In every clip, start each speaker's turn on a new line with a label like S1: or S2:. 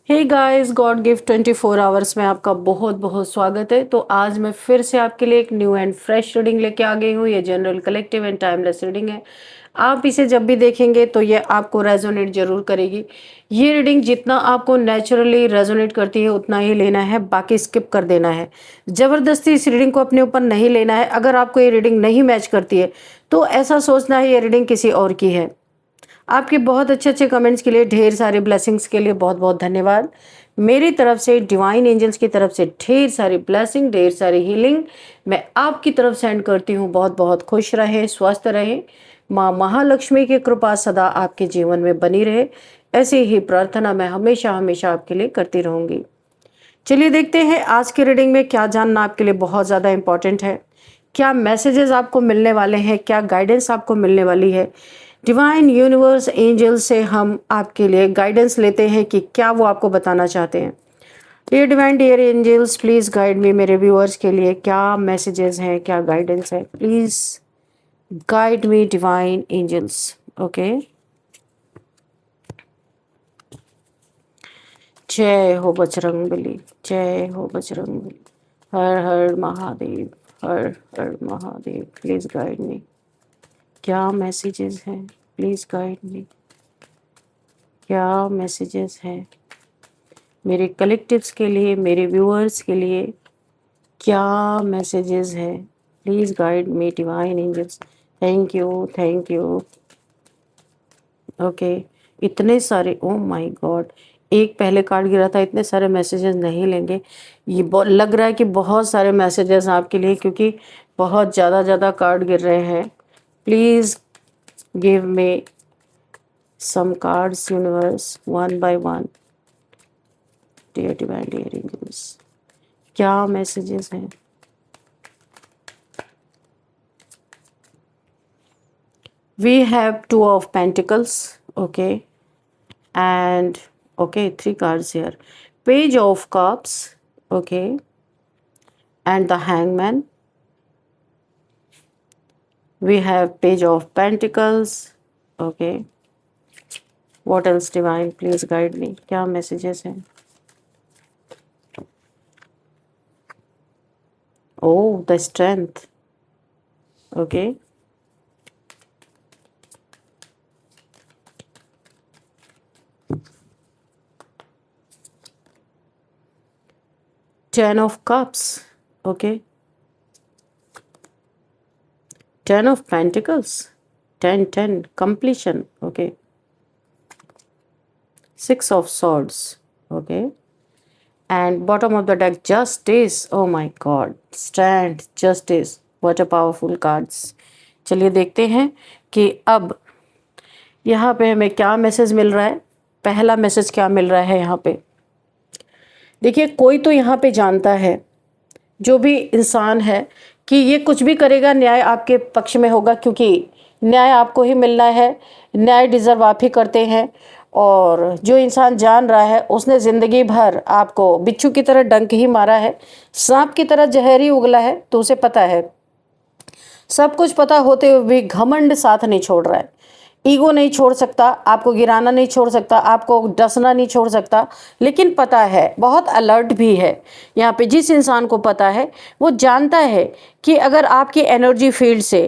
S1: हे guys, god gift 24 hours में आपका बहुत बहुत स्वागत है। तो आज मैं फिर से आपके लिए एक न्यू एंड फ्रेश रीडिंग लेके आ गई हूँ। ये general collective and timeless reading है। आप इसे जब भी देखेंगे तो ये आपको रेजोनेट जरूर करेगी। ये रीडिंग जितना आपको नेचुरली रेजोनेट करती है उतना ही लेना है, बाकी स्किप कर देना है। ज़बरदस्ती इस रीडिंग को अपने ऊपर नहीं लेना है। अगर आपको ये रीडिंग नहीं मैच करती है तो ऐसा सोचना है ये रीडिंग किसी और की है। आपके बहुत अच्छे अच्छे कमेंट्स के लिए, ढेर सारे ब्लेसिंग्स के लिए बहुत बहुत धन्यवाद। मेरी तरफ से, डिवाइन एंजल्स की तरफ से ढेर सारी ब्लेसिंग, ढेर सारी हीलिंग मैं आपकी तरफ सेंड करती हूँ। बहुत बहुत खुश रहें, स्वस्थ रहें। माँ महालक्ष्मी की कृपा सदा आपके जीवन में बनी रहे, ऐसी ही प्रार्थना मैं हमेशा हमेशा आपके लिए करती रहूँगी। चलिए देखते हैं आज की रीडिंग में क्या जानना आपके लिए बहुत ज़्यादा इम्पोर्टेंट है। क्या मैसेजेस आपको मिलने वाले हैं, क्या गाइडेंस आपको मिलने वाली है। डिवाइन यूनिवर्स एंजल से हम आपके लिए गाइडेंस लेते हैं कि क्या वो आपको बताना चाहते हैं। Dear divine, dear angels, please guide me. मेरे व्यूअर्स के लिए क्या मैसेजेस हैं, क्या गाइडेंस है, please guide me divine angels. Okay, जय हो बजरंगबली, जय हो बजरंगबली। हर हर महादेव, हर हर महादेव। Please guide me. क्या मैसेजेस हैं, प्लीज़ गाइड मी। क्या मैसेजेस हैं मेरे कलेक्टिव्स के लिए, मेरे व्यूअर्स के लिए। क्या मैसेजेस हैं, please guide me divine angels. Thank you, thank you. Okay, इतने सारे, ओ माय गॉड, एक पहले कार्ड गिरा था, इतने सारे मैसेजेस नहीं लेंगे। ये लग रहा है कि बहुत सारे मैसेजेस आपके लिए, क्योंकि बहुत ज़्यादा ज़्यादा कार्ड गिर रहे हैं। Please give me some cards, universe, one by one. Dear divine, dear angels, क्या मैसेजेस हैं। We have two of pentacles, okay, and okay, three cards here. Page of cups, okay, and the hangman. We have page of pentacles, okay. What else, divine, please guide me। क्या messages हैं। Oh, the strength, okay. Ten of cups, okay. Ten of pentacles, 10 completion, okay. Six of swords, okay. And bottom of the deck, justice, oh my god, strength, justice, what a powerful cards। चलिए देखते हैं कि अब यहाँ पे हमें क्या message मिल रहा है। पहला मैसेज क्या मिल रहा है यहाँ पे, देखिए, कोई तो यहाँ पे जानता है, जो भी इंसान है, कि ये कुछ भी करेगा न्याय आपके पक्ष में होगा, क्योंकि न्याय आपको ही मिलना है। न्याय डिज़र्व आप ही करते हैं। और जो इंसान जान रहा है उसने ज़िंदगी भर आपको बिच्छू की तरह डंक ही मारा है, सांप की तरह जहर ही उगला है, तो उसे पता है। सब कुछ पता होते हुए भी घमंड साथ नहीं छोड़ रहा है। ईगो नहीं छोड़ सकता, आपको गिराना नहीं छोड़ सकता, आपको डसना नहीं छोड़ सकता, लेकिन पता है, बहुत अलर्ट भी है। यहाँ पे जिस इंसान को पता है वो जानता है कि अगर आपकी एनर्जी फील्ड से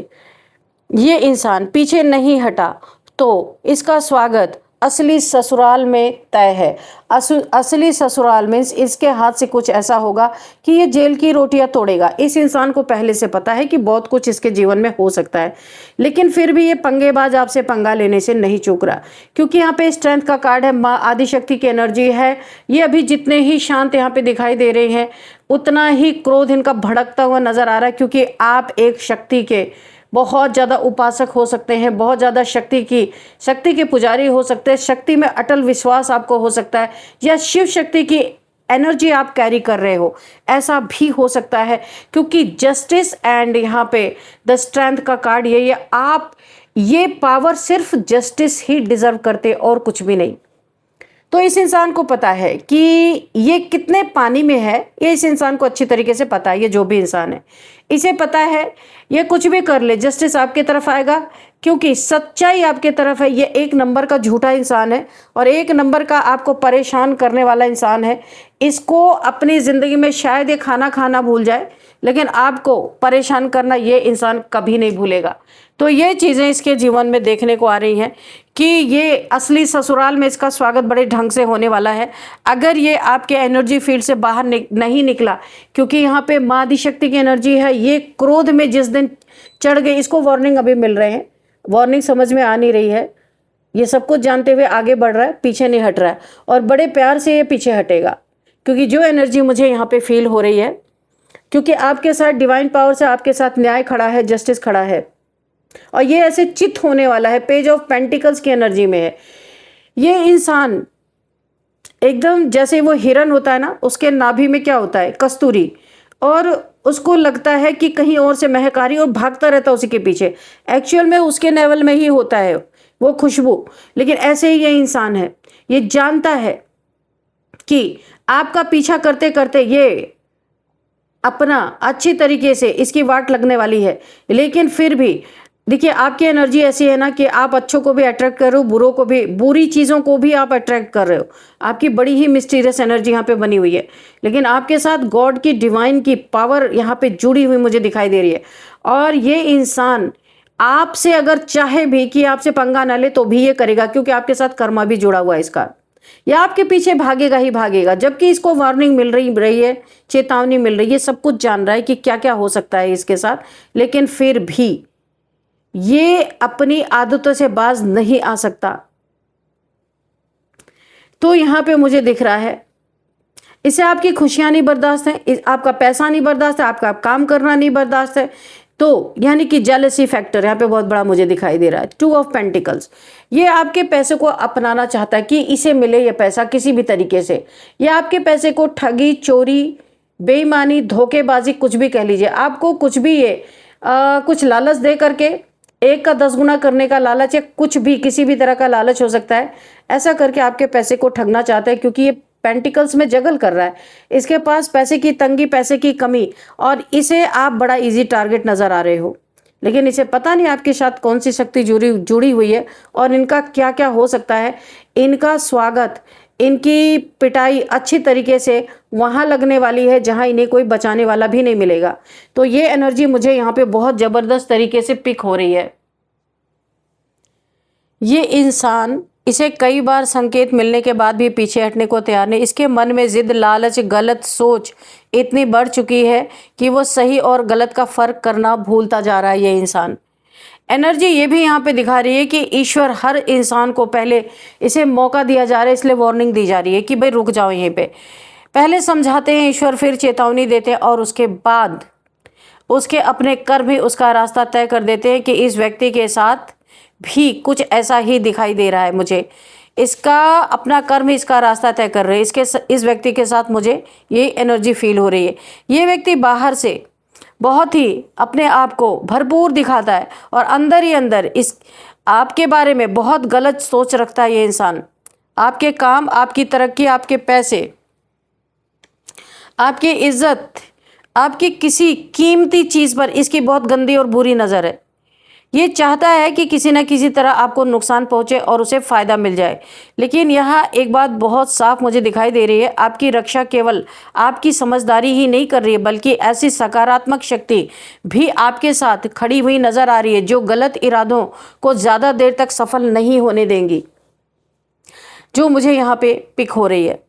S1: ये इंसान पीछे नहीं हटा तो इसका स्वागत असली ससुराल में तय है। असली ससुराल मीन्स इसके हाथ से कुछ ऐसा होगा कि ये जेल की रोटियां तोड़ेगा। इस इंसान को पहले से पता है कि बहुत कुछ इसके जीवन में हो सकता है, लेकिन फिर भी ये पंगेबाज आपसे पंगा लेने से नहीं चूक रहा, क्योंकि यहाँ पे स्ट्रेंथ का कार्ड है, माँ आदिशक्ति की एनर्जी है। ये अभी जितने ही शांत यहाँ पे दिखाई दे रहे हैं, उतना ही क्रोध इनका भड़कता हुआ नजर आ रहा है, क्योंकि आप एक शक्ति के बहुत ज़्यादा उपासक हो सकते हैं, बहुत ज़्यादा शक्ति के पुजारी हो सकते हैं। शक्ति में अटल विश्वास आपको हो सकता है, या शिव शक्ति की एनर्जी आप कैरी कर रहे हो, ऐसा भी हो सकता है। क्योंकि जस्टिस एंड यहाँ पे द स्ट्रेंथ का कार्ड ये आप ये पावर सिर्फ जस्टिस ही डिजर्व करते और कुछ भी नहीं। तो इस इंसान को पता है कि ये कितने पानी में है, ये इस इंसान को अच्छी तरीके से पता है। ये जो भी इंसान है, इसे पता है ये कुछ भी कर ले, जस्टिस आपकी तरफ आएगा, क्योंकि सच्चाई आपके तरफ है। ये एक नंबर का झूठा इंसान है और एक नंबर का आपको परेशान करने वाला इंसान है। इसको अपनी ज़िंदगी में शायद ये खाना खाना भूल जाए, लेकिन आपको परेशान करना ये इंसान कभी नहीं भूलेगा। तो ये चीज़ें इसके जीवन में देखने को आ रही हैं कि ये असली ससुराल में इसका स्वागत बड़े ढंग से होने वाला है, अगर ये आपके एनर्जी फील्ड से बाहर नहीं निकला। क्योंकि यहाँ पे माँ आदिशक्ति की एनर्जी है। ये क्रोध में जिस दिन चढ़ गई, इसको वार्निंग अभी मिल रहे हैं, वार्निंग समझ में आ नहीं रही है। ये सब कुछ जानते हुए आगे बढ़ रहा है, पीछे नहीं हट रहा है, और बड़े प्यार से ये पीछे हटेगा। क्योंकि जो एनर्जी मुझे यहाँ पे फील हो रही है, क्योंकि आपके साथ डिवाइन पावर से आपके साथ न्याय खड़ा है, जस्टिस खड़ा है, और ये ऐसे चित होने वाला है। पेज ऑफ पेंटिकल्स की एनर्जी में है। ये इंसान एकदम जैसे वो हिरन होता है ना, उसके नाभि में क्या होता है, कस्तूरी, और उसको लगता है कि कहीं और से महक आ रही, और भागता रहता है उसी के पीछे। एक्चुअल में उसके लेवल में ही होता है वो खुशबू। लेकिन ऐसे ही ये इंसान है, ये जानता है कि आपका पीछा करते करते ये अपना अच्छी तरीके से इसकी वाट लगने वाली है। लेकिन फिर भी देखिए, आपकी एनर्जी ऐसी है ना कि आप अच्छों को भी अट्रैक्ट कर रहे हो, बुरों को भी, बुरी चीज़ों को भी आप अट्रैक्ट कर रहे हो। आपकी बड़ी ही मिस्टीरियस एनर्जी यहाँ पे बनी हुई है। लेकिन आपके साथ गॉड की, डिवाइन की पावर यहाँ पे जुड़ी हुई मुझे दिखाई दे रही है। और ये इंसान आपसे अगर चाहे भी कि आपसे पंगा ना ले तो भी ये करेगा, क्योंकि आपके साथ कर्मा भी जुड़ा हुआ है इसका। या आपके पीछे भागेगा ही भागेगा, जबकि इसको वार्निंग मिल रही है, चेतावनी मिल रही है, सब कुछ जान रहा है कि क्या क्या हो सकता है इसके साथ। लेकिन फिर भी ये अपनी आदतों से बाज नहीं आ सकता। तो यहां पे मुझे दिख रहा है, इसे आपकी खुशियां नहीं बर्दाश्त है, आपका पैसा नहीं बर्दाश्त है, आपका काम करना नहीं बर्दाश्त है। तो यानी कि जेलसी फैक्टर यहाँ पे बहुत बड़ा मुझे दिखाई दे रहा है। 2 ऑफ पेंटिकल्स, ये आपके पैसे को अपनाना चाहता है कि इसे मिले ये पैसा किसी भी तरीके से। ये आपके पैसे को ठगी, चोरी, बेईमानी, धोखेबाजी, कुछ भी कह लीजिए, आपको कुछ भी ये कुछ लालच दे करके 1 का 10 गुना करने का लालच, या कुछ भी किसी भी तरह का लालच हो सकता है, ऐसा करके आपके पैसे को ठगना चाहता है। क्योंकि ये पेंटिकल्स में जगल कर रहा है, इसके पास पैसे की तंगी, पैसे की कमी, और इसे आप बड़ा इजी टारगेट नजर आ रहे हो। लेकिन इसे पता नहीं आपके साथ कौन सी शक्ति जुड़ी हुई है और इनका क्या क्या हो सकता है। इनका स्वागत, इनकी पिटाई अच्छी तरीके से वहां लगने वाली है जहां इन्हें कोई बचाने वाला भी नहीं मिलेगा। तो ये एनर्जी मुझे यहाँ पे बहुत जबरदस्त तरीके से पिक हो रही है। ये इंसान, इसे कई बार संकेत मिलने के बाद भी पीछे हटने को तैयार नहीं। इसके मन में जिद, लालच, गलत सोच इतनी बढ़ चुकी है कि वो सही और गलत का फर्क करना भूलता जा रहा है। ये इंसान एनर्जी ये भी यहाँ पे दिखा रही है कि ईश्वर हर इंसान को पहले इसे मौका दिया जा रहा है, इसलिए वार्निंग दी जा रही है कि भाई रुक जाओ यहीं पे। पहले समझाते हैं ईश्वर, फिर चेतावनी देते हैं, और उसके बाद उसके अपने कर्म ही उसका रास्ता तय कर देते हैं कि इस व्यक्ति के साथ भी कुछ ऐसा ही दिखाई दे रहा है मुझे। इसका अपना कर्म ही इसका रास्ता तय कर रहे हैं। इस व्यक्ति के साथ मुझे ये एनर्जी फील हो रही है। ये व्यक्ति बाहर से बहुत ही अपने आप को भरपूर दिखाता है और अंदर ही अंदर इस आपके बारे में बहुत गलत सोच रखता है। ये इंसान आपके काम, आपकी तरक्की, आपके पैसे, आपकी इज्जत, आपकी किसी कीमती चीज़ पर इसकी बहुत गंदी और बुरी नज़र है। ये चाहता है कि किसी न किसी तरह आपको नुकसान पहुंचे और उसे फ़ायदा मिल जाए। लेकिन यहाँ एक बात बहुत साफ मुझे दिखाई दे रही है, आपकी रक्षा केवल आपकी समझदारी ही नहीं कर रही है, बल्कि ऐसी सकारात्मक शक्ति भी आपके साथ खड़ी हुई नज़र आ रही है जो गलत इरादों को ज़्यादा देर तक सफल नहीं होने देंगी, जो मुझे यहाँ पे पिक हो रही है।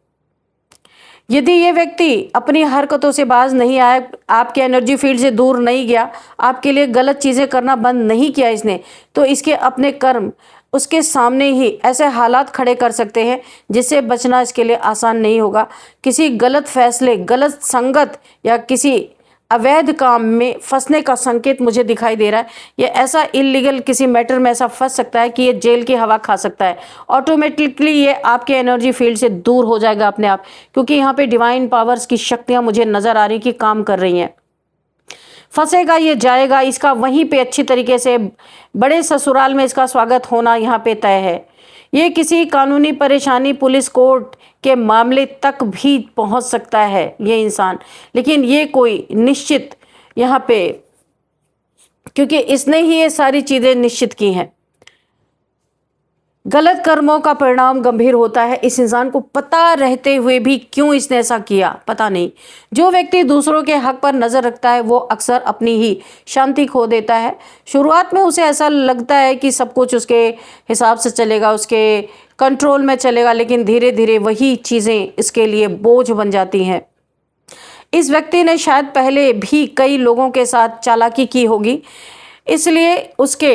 S1: यदि ये व्यक्ति अपनी हरकतों से बाज नहीं आया, आपके एनर्जी फील्ड से दूर नहीं गया, आपके लिए गलत चीज़ें करना बंद नहीं किया इसने, तो इसके अपने कर्म उसके सामने ही ऐसे हालात खड़े कर सकते हैं जिससे बचना इसके लिए आसान नहीं होगा। किसी गलत फैसले, गलत संगत या किसी अवैध काम में फंसने का संकेत मुझे दिखाई दे रहा है। ये ऐसा इलीगल किसी मैटर में ऐसा फंस सकता है कि ये जेल की हवा खा सकता है। ऑटोमेटिकली ये आपके एनर्जी फील्ड से दूर हो जाएगा अपने आप, क्योंकि यहाँ पे डिवाइन पावर्स की शक्तियाँ मुझे नज़र आ रही कि काम कर रही हैं। फंसेगा, ये जाएगा, इसका वहीं पे अच्छी तरीके से बड़े ससुराल में इसका स्वागत होना यहाँ पे तय है। ये किसी कानूनी परेशानी, पुलिस कोर्ट के मामले तक भी पहुंच सकता है ये इंसान, लेकिन ये कोई निश्चित यहाँ पे क्योंकि इसने ही ये सारी चीज़ें निश्चित की हैं। गलत कर्मों का परिणाम गंभीर होता है। इस इंसान को पता रहते हुए भी क्यों इसने ऐसा किया, पता नहीं। जो व्यक्ति दूसरों के हक पर नज़र रखता है वो अक्सर अपनी ही शांति खो देता है। शुरुआत में उसे ऐसा लगता है कि सब कुछ उसके हिसाब से चलेगा, उसके कंट्रोल में चलेगा, लेकिन धीरे धीरे वही चीज़ें इसके लिए बोझ बन जाती हैं। इस व्यक्ति ने शायद पहले भी कई लोगों के साथ चालाकी की होगी, इसलिए उसके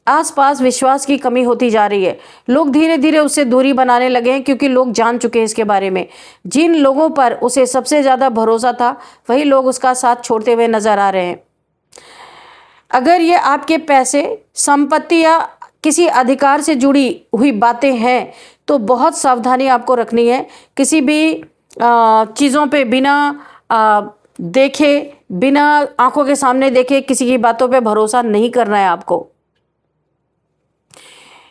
S1: आसपास विश्वास की कमी होती जा रही है। लोग धीरे धीरे उससे दूरी बनाने लगे हैं, क्योंकि लोग जान चुके हैं इसके बारे में। जिन लोगों पर उसे सबसे ज़्यादा भरोसा था वही लोग उसका साथ छोड़ते हुए नजर आ रहे हैं। अगर ये आपके पैसे, संपत्ति या किसी अधिकार से जुड़ी हुई बातें हैं तो बहुत सावधानी आपको रखनी है। किसी भी चीज़ों पे बिना देखे, बिना आंखों के सामने देखे किसी की बातों पे भरोसा नहीं करना है आपको।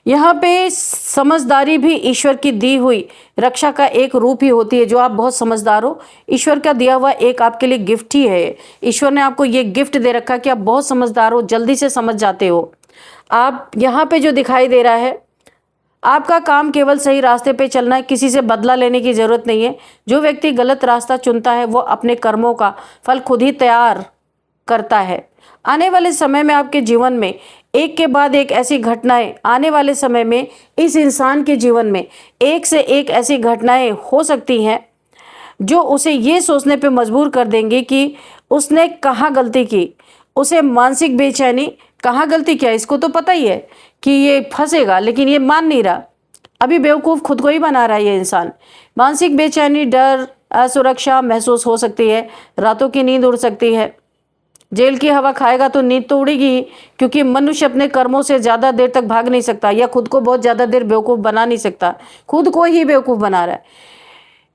S1: यहाँ पे समझदारी भी ईश्वर की दी हुई रक्षा का एक रूप ही होती है। जो आप बहुत समझदार हो, ईश्वर का दिया हुआ एक आपके लिए गिफ्ट ही है। ईश्वर ने आपको ये गिफ्ट दे रखा कि आप बहुत समझदार हो, जल्दी से समझ जाते हो। आप यहाँ पे जो दिखाई दे रहा है, आपका काम केवल सही रास्ते पे चलना है, किसी से बदला लेने की ज़रूरत नहीं है। जो व्यक्ति गलत रास्ता चुनता है वो अपने कर्मों का फल खुद ही तैयार करता है। आने वाले समय में आपके जीवन में एक के बाद एक ऐसी घटनाएं, आने वाले समय में इस इंसान के जीवन में एक से एक ऐसी घटनाएं हो सकती हैं जो उसे ये सोचने पे मजबूर कर देंगी कि उसने कहाँ गलती की। उसे मानसिक बेचैनी, कहाँ गलती किया, इसको तो पता ही है कि ये फंसेगा, लेकिन ये मान नहीं रहा। अभी बेवकूफ़ खुद को ही बना रहा है ये इंसान। मानसिक बेचैनी, डर, असुरक्षा महसूस हो सकती है। रातों की नींद उड़ सकती है। जेल की हवा खाएगा तो नींद तो उड़ेगी ही, क्योंकि मनुष्य अपने कर्मों से ज़्यादा देर तक भाग नहीं सकता या खुद को बहुत ज़्यादा देर बेवकूफ़ बना नहीं सकता। खुद को ही बेवकूफ़ बना रहा है।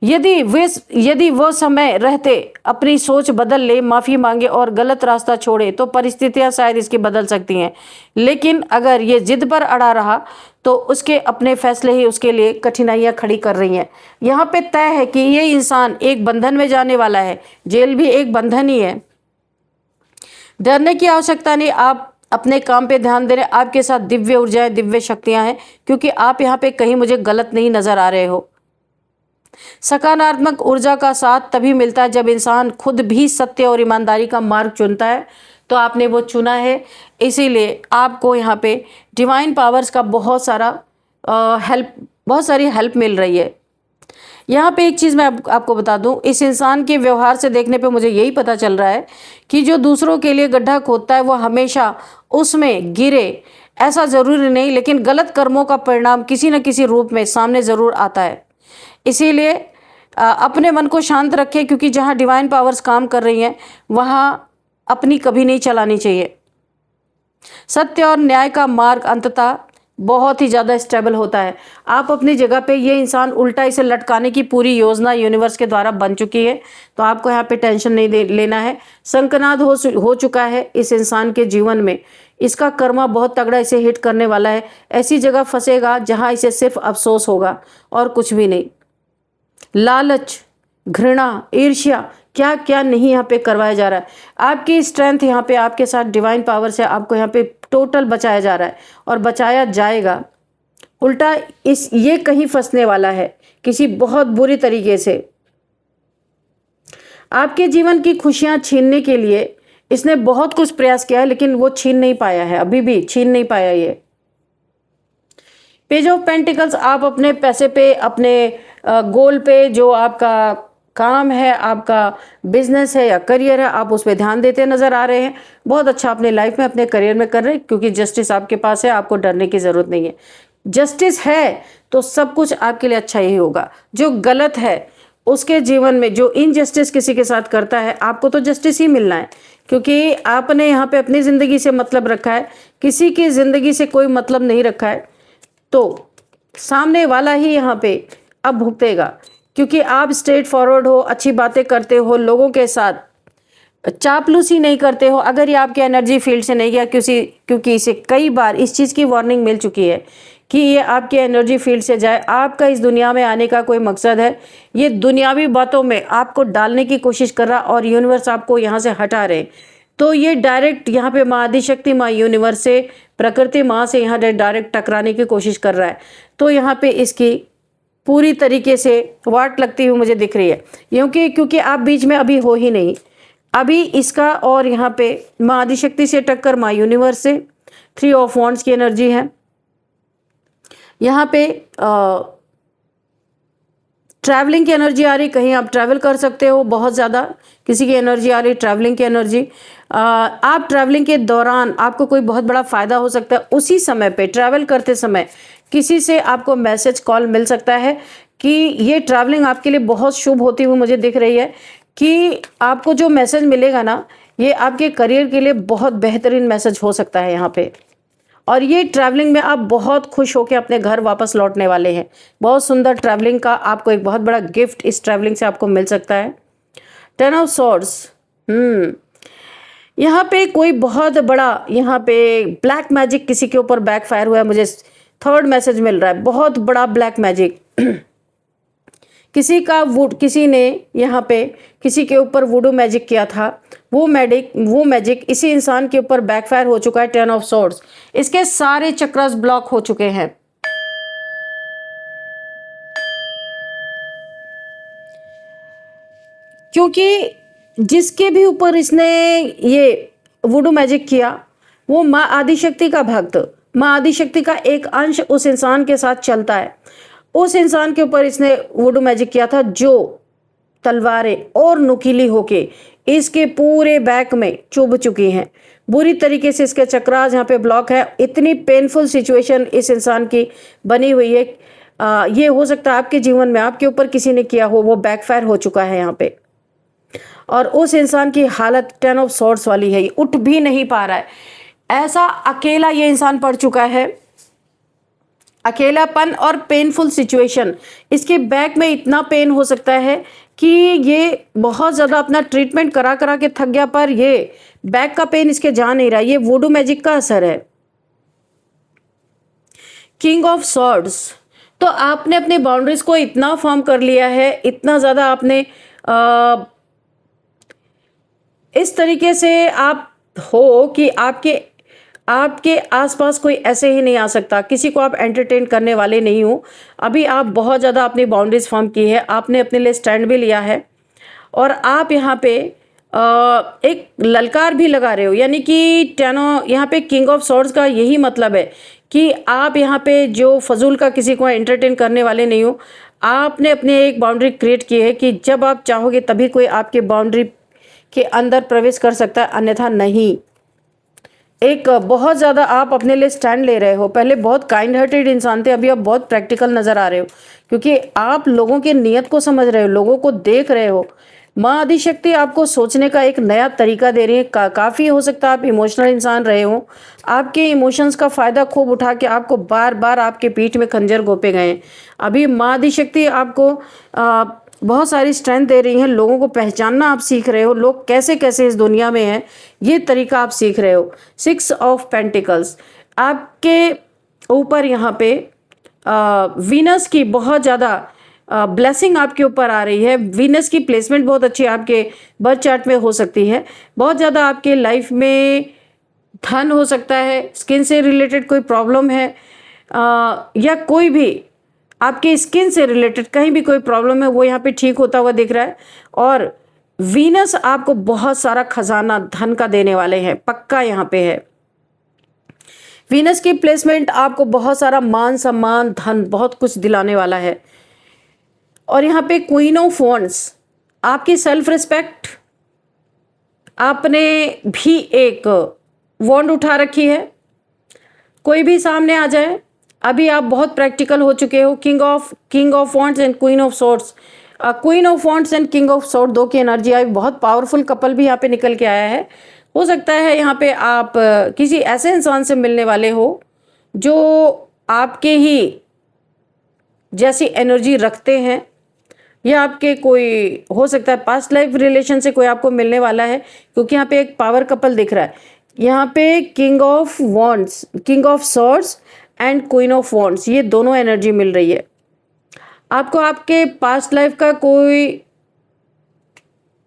S1: यदि वो समय रहते अपनी सोच बदल ले, माफ़ी मांगे और गलत रास्ता छोड़े तो परिस्थितियां शायद इसकी बदल सकती हैं। लेकिन अगर ये जिद पर अड़ा रहा तो उसके अपने फैसले ही उसके लिए कठिनाइयां खड़ी कर रही हैं। यहाँ पे तय है कि ये इंसान एक बंधन में जाने वाला है। जेल भी एक बंधन ही है। डरने की आवश्यकता नहीं। आप अपने काम पे ध्यान दे रहे हैं। आपके साथ दिव्य ऊर्जाएं, दिव्य शक्तियां हैं, क्योंकि आप यहाँ पे कहीं मुझे गलत नहीं नजर आ रहे हो। सकारात्मक ऊर्जा का साथ तभी मिलता है जब इंसान खुद भी सत्य और ईमानदारी का मार्ग चुनता है। तो आपने वो चुना है, इसीलिए आपको यहाँ पे डिवाइन पावर्स का बहुत सारी हेल्प मिल रही है। यहाँ पे एक चीज़ मैं आपको बता दूँ, इस इंसान के व्यवहार से देखने पे मुझे यही पता चल रहा है कि जो दूसरों के लिए गड्ढा खोदता है वो हमेशा उसमें गिरे, ऐसा ज़रूरी नहीं, लेकिन गलत कर्मों का परिणाम किसी न किसी रूप में सामने ज़रूर आता है। इसीलिए अपने मन को शांत रखें, क्योंकि जहाँ डिवाइन पावर्स काम कर रही हैं वहाँ अपनी कभी नहीं चलानी चाहिए। सत्य और न्याय का मार्ग अंततः बहुत ही ज़्यादा स्टेबल होता है। आप अपनी जगह पे, ये इंसान उल्टा इसे लटकाने की पूरी योजना यूनिवर्स के द्वारा बन चुकी है, तो आपको यहाँ पे टेंशन नहीं लेना है। संकनाद हो चुका है इस इंसान के जीवन में। इसका कर्मा बहुत तगड़ा इसे हिट करने वाला है। ऐसी जगह फंसेगा जहाँ इसे सिर्फ अफसोस होगा और कुछ भी नहीं। लालच, घृणा, ईर्ष्या, क्या क्या नहीं यहाँ पे करवाया जा रहा है। आपकी स्ट्रेंथ यहाँ पे आपके साथ डिवाइन पावर से आपको यहाँ पे टोटल बचाया जा रहा है और बचाया जाएगा। उल्टा ये कहीं फंसने वाला है किसी बहुत बुरी तरीके से। आपके जीवन की खुशियां छीनने के लिए इसने बहुत कुछ प्रयास किया है, लेकिन वो छीन नहीं पाया है, अभी भी छीन नहीं पाया ये। पेज ऑफ पेंटिकल्स, आप अपने पैसे पे, अपने गोल पे, जो आपका काम है, आपका बिजनेस है या करियर है, आप उस पर ध्यान देते नजर आ रहे हैं। बहुत अच्छा अपने लाइफ में, अपने करियर में कर रहे हैं, क्योंकि जस्टिस आपके पास है। आपको डरने की ज़रूरत नहीं है। जस्टिस है तो सब कुछ आपके लिए अच्छा ही होगा। जो गलत है उसके जीवन में, जो इनजस्टिस किसी के साथ करता है, आपको तो जस्टिस ही मिलना है, क्योंकि आपने यहाँ पे अपनी ज़िंदगी से मतलब रखा है, किसी की ज़िंदगी से कोई मतलब नहीं रखा है। तो सामने वाला ही यहाँ पे अब भुगतेगा, क्योंकि आप स्ट्रेट फॉरवर्ड हो, अच्छी बातें करते हो, लोगों के साथ चापलूसी नहीं करते हो। अगर ये आपके एनर्जी फील्ड से नहीं गया, क्योंकि इसे कई बार इस चीज़ की वार्निंग मिल चुकी है कि ये आपके एनर्जी फील्ड से जाए। आपका इस दुनिया में आने का कोई मकसद है, ये दुनियावी बातों में आपको डालने की कोशिश कर रहा और यूनिवर्स आपको यहाँ से हटा रहे। तो ये डायरेक्ट यहाँ पे माँ आदिशक्ति, माँ यूनिवर्स से, प्रकृति माँ से यहाँ डायरेक्ट टकराने की कोशिश कर रहा है। तो यहाँ पे इसकी पूरी तरीके से वाट लगती हुई मुझे दिख रही है, क्योंकि आप बीच में अभी हो ही नहीं अभी इसका। और यहाँ पे माँ आदिशक्ति से टक्कर, माँ यूनिवर्स से, 3 ऑफ वॉन्ड्स की एनर्जी है। यहाँ पे ट्रैवलिंग की एनर्जी आ रही, कहीं आप ट्रैवल कर सकते हो, बहुत ज़्यादा किसी की एनर्जी आ रही ट्रैवलिंग की एनर्जी। आप ट्रैवलिंग के दौरान आपको कोई बहुत बड़ा फ़ायदा हो सकता है। उसी समय पे ट्रैवल करते समय किसी से आपको मैसेज कॉल मिल सकता है कि ये ट्रैवलिंग आपके लिए बहुत शुभ होती हुई मुझे दिख रही है, कि आपको जो मैसेज मिलेगा ना, ये आपके करियर के लिए बहुत बेहतरीन मैसेज हो सकता है यहाँ पे। और ये ट्रैवलिंग में आप बहुत खुश होकर अपने घर वापस लौटने वाले हैं। बहुत सुंदर ट्रैवलिंग का आपको एक बहुत बड़ा गिफ्ट इस ट्रैवलिंग से आपको मिल सकता है। 10 ऑफ सॉर्ड्स, यहाँ पे कोई बहुत बड़ा, यहाँ पे ब्लैक मैजिक किसी के ऊपर बैकफायर हुआ है, मुझे 3rd मैसेज मिल रहा है। बहुत बड़ा ब्लैक मैजिक किसी ने यहाँ पे किसी के ऊपर वुडू मैजिक किया था, वो मैजिक इसी इंसान के ऊपर बैकफायर हो चुका है। 10 ऑफ सॉर्ड्स, इसके सारे चक्रास ब्लॉक हो चुके हैं। क्योंकि जिसके भी ऊपर इसने ये वुडू मैजिक किया, वो माँ आदिशक्ति का भक्त, माँ आदिशक्ति का एक अंश उस इंसान के साथ चलता है। उस इंसान के ऊपर इसने वुडू मैजिक किया था, जो तलवारें और नुकीली होके इसके पूरे बैक में चुभ चुकी हैं। बुरी तरीके से इसके चक्रास यहाँ पे ब्लॉक है। इतनी पेनफुल सिचुएशन इस इंसान की बनी हुई है। ये हो सकता है आपके जीवन में आपके ऊपर किसी ने किया हो, वो बैकफायर हो चुका है यहाँ पे। और उस इंसान की हालत 10 ऑफ सॉर्ड्स वाली है, उठ भी नहीं पा रहा है। ऐसा अकेला ये इंसान पड़ चुका है, अकेलापन और पेनफुल सिचुएशन। इसके बैक में इतना पेन हो सकता है कि ये बहुत ज़्यादा अपना ट्रीटमेंट करा करा के थक गया, पर ये बैक का पेन इसके जा नहीं रहा। ये वुडू मैजिक का असर है। किंग ऑफ सॉर्ड्स, तो आपने अपने बाउंड्रीज को इतना फॉर्म कर लिया है, इतना ज़्यादा आपने इस तरीके से आप हो कि आपके आसपास कोई ऐसे ही नहीं आ सकता, किसी को आप एंटरटेन करने वाले नहीं हो। अभी आप बहुत ज़्यादा अपनी बाउंड्रीज फॉर्म की है, आपने अपने लिए स्टैंड भी लिया है, और आप यहाँ पे एक ललकार भी लगा रहे हो। यानी कि यहाँ पे किंग ऑफ सॉर्ड्स का यही मतलब है कि आप यहाँ पे जो फजूल का किसी को एंटरटेन करने वाले नहीं हो। आपने अपने एक बाउंड्री क्रिएट की है कि जब आप चाहोगे तभी कोई आपके बाउंड्री के अंदर प्रवेश कर सकता है, अन्यथा नहीं। एक बहुत ज़्यादा आप अपने लिए स्टैंड ले रहे हो। पहले बहुत काइंड हार्टेड इंसान थे, अभी आप बहुत प्रैक्टिकल नज़र आ रहे हो, क्योंकि आप लोगों की नीयत को समझ रहे हो, लोगों को देख रहे हो। माँ आदिशक्ति आपको सोचने का एक नया तरीका दे रही है। काफ़ी हो सकता है आप इमोशनल इंसान रहे हो, आपके इमोशंस का फ़ायदा खूब उठा के आपको बार बार आपके पीठ में खंजर घोंपे गए हैं। अभी माँ आदिशक्ति आपको बहुत सारी स्ट्रेंथ दे रही है। लोगों को पहचानना आप सीख रहे हो, लोग कैसे कैसे इस दुनिया में हैं, ये तरीका आप सीख रहे हो। 6 ऑफ पेंटिकल्स, आपके ऊपर यहाँ पे वीनस की बहुत ज़्यादा ब्लेसिंग आपके ऊपर आ रही है। वीनस की प्लेसमेंट बहुत अच्छी आपके बर्थ चार्ट में हो सकती है। बहुत ज़्यादा आपके लाइफ में धन हो सकता है, स्किन से रिलेटेड कोई प्रॉब्लम है, या कोई भी आपके स्किन से रिलेटेड कहीं भी कोई प्रॉब्लम है, वो यहाँ पे ठीक होता हुआ दिख रहा है। और वीनस आपको बहुत सारा खजाना धन का देने वाले हैं, पक्का यहाँ पे है। वीनस की प्लेसमेंट आपको बहुत सारा मान सम्मान धन बहुत कुछ दिलाने वाला है। और यहाँ पे क्वीन ऑफ वॉन्ड्स, आपकी सेल्फ रिस्पेक्ट, आपने भी एक वॉन्ड उठा रखी है, कोई भी सामने आ जाए। अभी आप बहुत प्रैक्टिकल हो चुके हो। King of wands and queen of swords, queen of wands and king of sword, दो की एनर्जी आई। बहुत पावरफुल कपल भी यहाँ पे निकल के आया है। हो सकता है यहाँ पे आप किसी ऐसे इंसान से मिलने वाले हो जो आपके ही जैसी एनर्जी रखते हैं, या आपके कोई हो सकता है पास्ट लाइफ रिलेशन से कोई आपको मिलने वाला है, क्योंकि यहाँ पे एक पावर कपल दिख रहा है। यहाँ पे king of wands, king of swords and queen of wands, ये दोनों एनर्जी मिल रही है आपको। आपके पास्ट लाइफ का कोई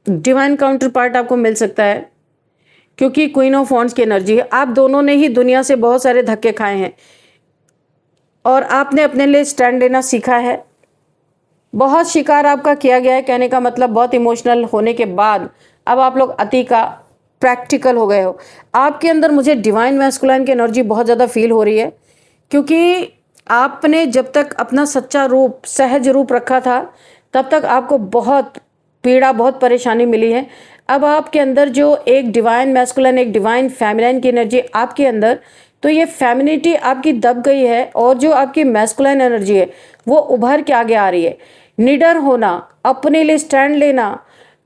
S1: डिवाइन काउंटर पार्ट आपको मिल सकता है, क्योंकि क्वीन ऑफ वॉन्ड्स की एनर्जी है। आप दोनों ने ही दुनिया से बहुत सारे धक्के खाए हैं और आपने अपने लिए स्टैंड लेना सीखा है। बहुत शिकार आपका किया गया है, कहने का मतलब बहुत इमोशनल होने के बाद अब आप लोग अति का प्रैक्टिकल हो गए हो। आपके अंदर मुझे डिवाइन मैस्कुलाइन की एनर्जी बहुत ज़्यादा फील हो रही है, क्योंकि आपने जब तक अपना सच्चा रूप, सहज रूप रखा था, तब तक आपको बहुत पीड़ा, बहुत परेशानी मिली है। अब आपके अंदर जो एक डिवाइन मैस्कुलाइन, एक डिवाइन फेमिनाइन की एनर्जी आपके अंदर, तो ये फेमिनिटी आपकी दब गई है और जो आपकी मैस्कुलाइन एनर्जी है वो उभर के आगे आ रही है। निडर होना, अपने लिए स्टैंड लेना,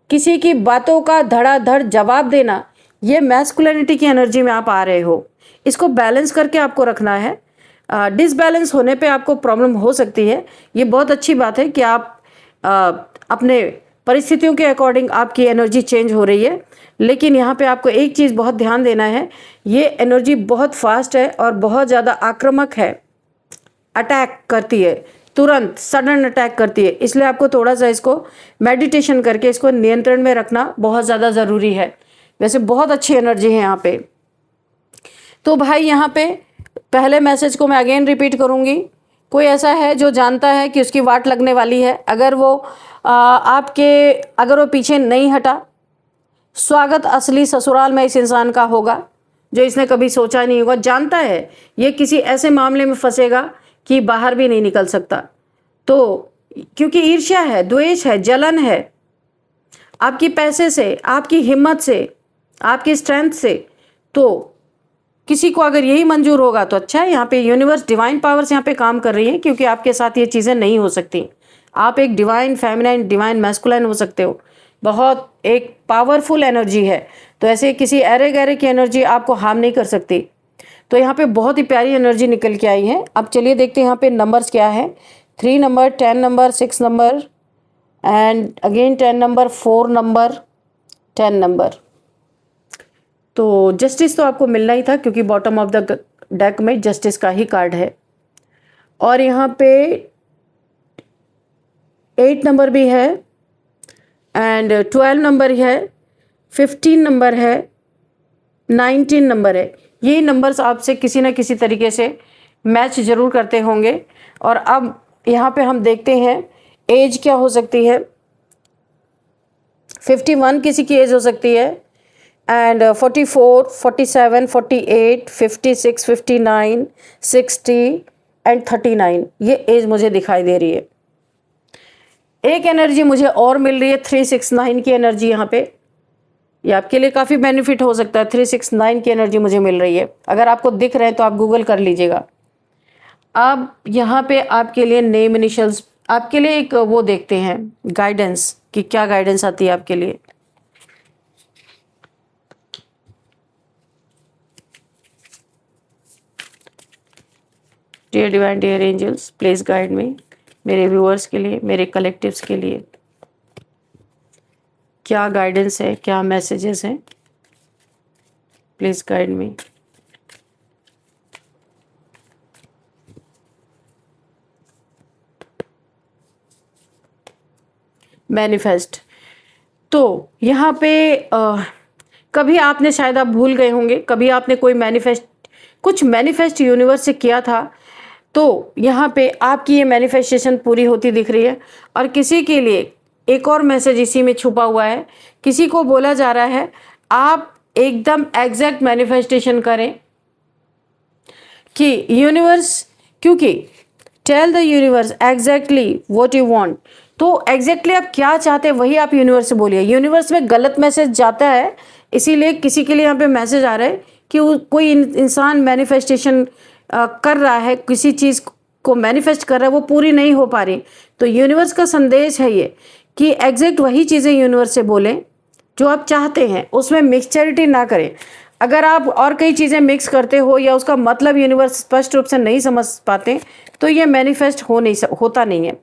S1: किसी की बातों का धड़ाधड़ जवाब देना, ये मैस्कुलिनिटी की एनर्जी में आप आ रहे हो। इसको बैलेंस करके आपको रखना है। डिसबैलेंस होने पे आपको प्रॉब्लम हो सकती है। ये बहुत अच्छी बात है कि आप अपने परिस्थितियों के अकॉर्डिंग आपकी एनर्जी चेंज हो रही है, लेकिन यहाँ पे आपको एक चीज़ बहुत ध्यान देना है, ये एनर्जी बहुत फास्ट है और बहुत ज़्यादा आक्रामक है, अटैक करती है, तुरंत सडन अटैक करती है। इसलिए आपको थोड़ा सा इसको मेडिटेशन करके इसको नियंत्रण में रखना बहुत ज़्यादा ज़रूरी है। वैसे बहुत अच्छी एनर्जी है यहाँ पे। तो भाई यहाँ पे पहले मैसेज को मैं अगेन रिपीट करूँगी। कोई ऐसा है जो जानता है कि उसकी वाट लगने वाली है, अगर वो अगर वो पीछे नहीं हटा, स्वागत असली ससुराल में इस इंसान का होगा जो इसने कभी सोचा नहीं होगा। जानता है ये किसी ऐसे मामले में फंसेगा कि बाहर भी नहीं निकल सकता। तो क्योंकि ईर्ष्या है, द्वेष है, जलन है आपकी पैसे से, आपकी हिम्मत से, आपकी स्ट्रेंथ से, तो किसी को अगर यही मंजूर होगा तो अच्छा है। यहाँ पे यूनिवर्स, डिवाइन पावर्स यहाँ पे काम कर रही हैं, क्योंकि आपके साथ ये चीज़ें नहीं हो सकती। आप एक डिवाइन फेमिनाइन, डिवाइन मैस्कुलाइन हो सकते हो। बहुत एक पावरफुल एनर्जी है, तो ऐसे किसी अरे गहरे की एनर्जी आपको हार्म नहीं कर सकती। तो यहाँ पे बहुत ही प्यारी एनर्जी निकल के आई है। अब चलिए देखते हैं यहाँ पे नंबर्स क्या है। 3 number, 10 number, 6 number and again 10 number, 4 number, 10 number. तो जस्टिस तो आपको मिलना ही था, क्योंकि बॉटम ऑफ द डेक में जस्टिस का ही कार्ड है। और यहाँ पे 8 नंबर भी है एंड 12 नंबर है, 15 नंबर है, 19 नंबर है। ये नंबर्स आपसे किसी न किसी तरीके से मैच ज़रूर करते होंगे। और अब यहाँ पे हम देखते हैं एज क्या हो सकती है। 51 किसी की एज हो सकती है एंड 44, 47, 48, 56, 59, 60 एंड 39 ये एज मुझे दिखाई दे रही है। एक एनर्जी मुझे और मिल रही है 369 की एनर्जी। यहाँ पे ये आपके लिए काफ़ी बेनिफिट हो सकता है। 369 की एनर्जी मुझे मिल रही है। अगर आपको दिख रहे हैं तो आप गूगल कर लीजिएगा। अब यहाँ पे आपके लिए नेम इनिशियल्स, आपके लिए एक वो देखते हैं गाइडेंस, कि क्या गाइडेंस आती है आपके लिए। Dear divine, dear angels, please guide me. मेरे व्यूअर्स के लिए, मेरे कलेक्टिव्स के लिए क्या गाइडेंस है, क्या मैसेजेस हैं, प्लीज गाइड मी। मैनिफेस्ट, तो यहाँ पे कभी आपने, शायद आप भूल गए होंगे, कभी आपने कोई कुछ मैनिफेस्ट यूनिवर्स से किया था, तो यहाँ पे आपकी ये मैनिफेस्टेशन पूरी होती दिख रही है। और किसी के लिए एक और मैसेज इसी में छुपा हुआ है। किसी को बोला जा रहा है आप एकदम एग्जैक्ट मैनिफेस्टेशन करें कि यूनिवर्स, क्योंकि tell the universe exactly what you want. तो एग्जैक्टली आप क्या चाहते हैं वही आप यूनिवर्स से बोलिए। यूनिवर्स में गलत मैसेज जाता है, इसीलिए किसी के लिए यहाँ पे मैसेज आ रहा है कि कोई इंसान मैनिफेस्टेशन कर रहा है, किसी चीज़ को मैनिफेस्ट कर रहा है, वो पूरी नहीं हो पा रही। तो यूनिवर्स का संदेश है ये कि एग्जैक्ट वही चीज़ें यूनिवर्स से बोलें जो आप चाहते हैं, उसमें मिक्सचरिटी ना करें। अगर आप और कई चीज़ें मिक्स करते हो या उसका मतलब यूनिवर्स स्पष्ट रूप से नहीं समझ पाते, तो ये मैनिफेस्ट होता नहीं है।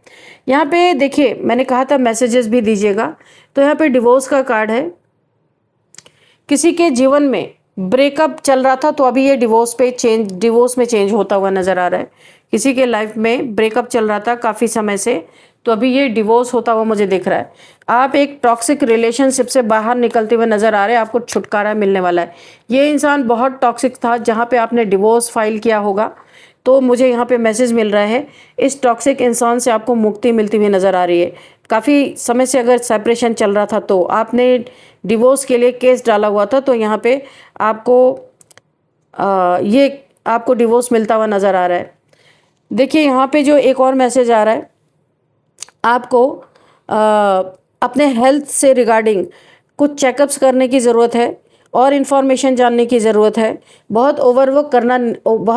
S1: यहाँ पे देखिए, मैंने कहा था मैसेजेस भी दीजिएगा। तो यहाँ पे डिवोर्स का कार्ड है। किसी के जीवन में ब्रेकअप चल रहा था तो अभी ये डिवोर्स में चेंज होता हुआ नज़र आ रहा है। किसी के लाइफ में ब्रेकअप चल रहा था काफ़ी समय से, तो अभी ये डिवोर्स होता हुआ मुझे दिख रहा है। आप एक टॉक्सिक रिलेशनशिप से बाहर निकलते हुए नज़र आ रहे हैं, आपको छुटकारा मिलने वाला है। ये इंसान बहुत टॉक्सिक था, जहाँ पे आपने डिवोर्स फाइल किया होगा, तो मुझे यहाँ पे मैसेज मिल रहा है इस टॉक्सिक इंसान से आपको मुक्ति मिलती हुई नज़र आ रही है। काफ़ी समय से अगर सेपरेशन चल रहा था तो आपने डिवोर्स के लिए केस डाला हुआ था, तो यहाँ पे आपको ये आपको डिवोर्स मिलता हुआ नज़र आ रहा है। देखिए यहाँ पे जो एक और मैसेज आ रहा है, आपको अपने हेल्थ से रिगार्डिंग कुछ चेकअप्स करने की ज़रूरत है और इन्फॉर्मेशन जानने की ज़रूरत है। बहुत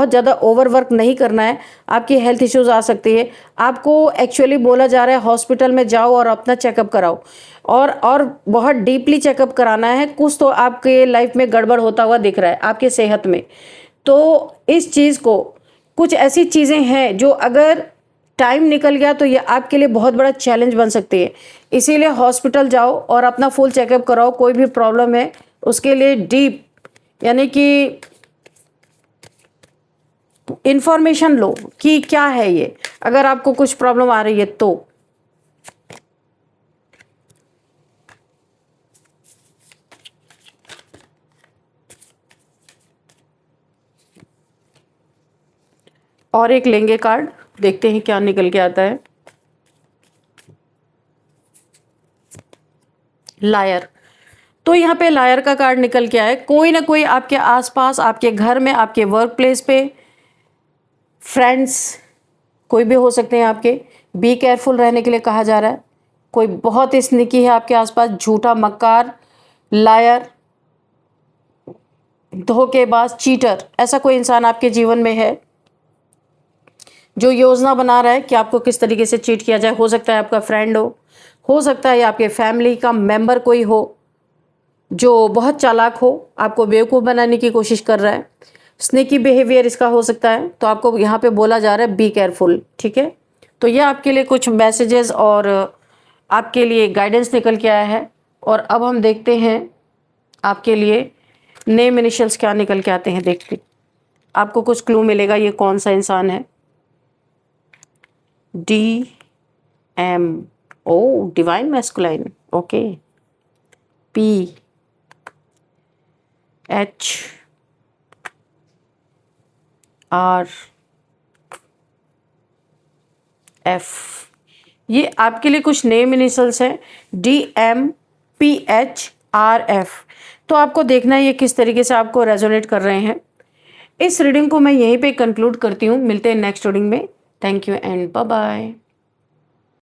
S1: ज़्यादा ओवरवर्क नहीं करना है, आपकी हेल्थ इश्यूज़ आ सकती है। आपको एक्चुअली बोला जा रहा है हॉस्पिटल में जाओ और अपना चेकअप कराओ, और बहुत डीपली चेकअप कराना है। कुछ तो आपके लाइफ में गड़बड़ होता हुआ दिख रहा है आपके सेहत में। तो इस चीज़ को, कुछ ऐसी चीज़ें हैं जो अगर टाइम निकल गया तो ये आपके लिए बहुत बड़ा चैलेंज बन सकती है। इसीलिए हॉस्पिटल जाओ और अपना फुल चेकअप कराओ। कोई भी प्रॉब्लम है उसके लिए डीप यानी कि इंफॉर्मेशन लो कि क्या है ये, अगर आपको कुछ प्रॉब्लम आ रही है तो। और एक लेंगे कार्ड, देखते हैं क्या निकल के आता है। लायर। तो यहाँ पे लायर का कार्ड निकल के आए। कोई ना कोई आपके आसपास, आपके घर में, आपके वर्क प्लेस पे, फ्रेंड्स कोई भी हो सकते हैं आपके। बी केयरफुल रहने के लिए कहा जा रहा है। कोई बहुत स्निकी है आपके आसपास, झूठा, मक्कार, लायर, धोखेबाज, चीटर, ऐसा कोई इंसान आपके जीवन में है जो योजना बना रहा है कि आपको किस तरीके से चीट किया जाए। हो सकता है आपका फ्रेंड हो सकता है आपके फैमिली का मेंबर कोई हो जो बहुत चालाक हो, आपको बेवकूफ़ बनाने की कोशिश कर रहा है। स्नेकी बिहेवियर इसका हो सकता है। तो आपको यहाँ पे बोला जा रहा है बी केयरफुल, ठीक है। तो ये आपके लिए कुछ मैसेजेस और आपके लिए गाइडेंस निकल के आया है। और अब हम देखते हैं आपके लिए नेम इनिशियल्स क्या निकल के आते हैं। देखते आपको कुछ क्लू मिलेगा ये कौन सा इंसान है। DM, oh divine masculine, okay. PH, RF, ये आपके लिए कुछ नेम इनिशियल्स हैं। DMPHRF। तो आपको देखना है ये किस तरीके से आपको रेजोनेट कर रहे हैं। इस रीडिंग को मैं यहीं पे कंक्लूड करती हूँ। मिलते हैं नेक्स्ट रीडिंग में। Thank you and bye bye.